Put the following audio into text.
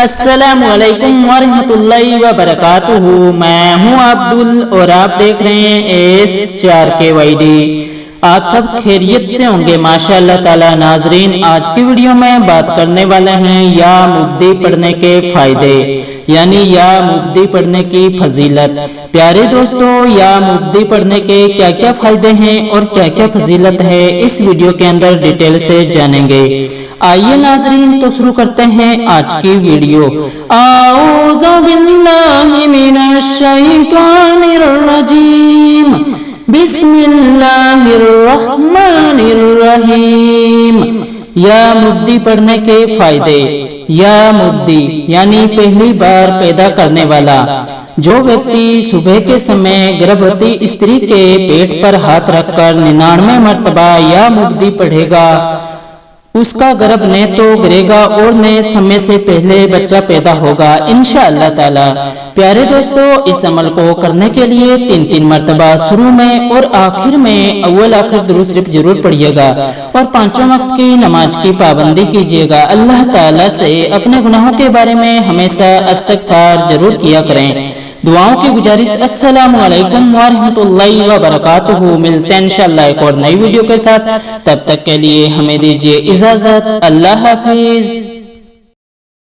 अस्सलाम वालेकुम वरहमतुल्लाहि वबरकातुहू। मैं हूँ अब्दुल और आप देख रहे हैं A.S.4kyd। आप सब खैरियत से होंगे माशाअल्लाह ताला। नाजरीन, आज की वीडियो में बात करने वाले हैं या मुब्दी पढ़ने के फायदे, यानी या मुब्दी पढ़ने की फजीलत। प्यारे दोस्तों, या मुब्दी पढ़ने के क्या क्या फायदे हैं और क्या क्या फजीलत है, इस वीडियो के अंदर डिटेल से जानेंगे। आइए नाजरीन, तो शुरू करते हैं आज की वीडियो। आऊज़ु बिल्लाहि मिनश शैतानिर रजीम, बिस्मिल्लाहिर रहमानिर रहीम। या मुब्दी पढ़ने के फायदे। या मुब्दी यानी पहली बार पैदा करने वाला। जो व्यक्ति सुबह के समय गर्भवती स्त्री के पेट पर हाथ रखकर 99 मर्तबा या मुब्दी पढ़ेगा, उसका गर्भ न तो गिरेगा और न समय से पहले बच्चा पैदा होगा इंशाअल्लाह ताला। प्यारे दोस्तों, इस अमल को करने के लिए 3-3 मर्तबा शुरू में और आखिर में अव्वल आखिर दुरूद शरीफ जरूर पढ़िएगा और 5 वक्त की नमाज की पाबंदी कीजिएगा। अल्लाह ताला से अपने गुनाहों के बारे में हमेशा इस्तिग़फ़ार जरूर किया करें। दुआओं की गुजारिश। अस्सलामु अलैकुम वरहमतुल्लाहि वबरकातुहू। मिलते हैं इंशाअल्लाह एक और नई वीडियो के साथ। तब तक के लिए हमें दीजिए इजाजत। अल्लाह हाफिज।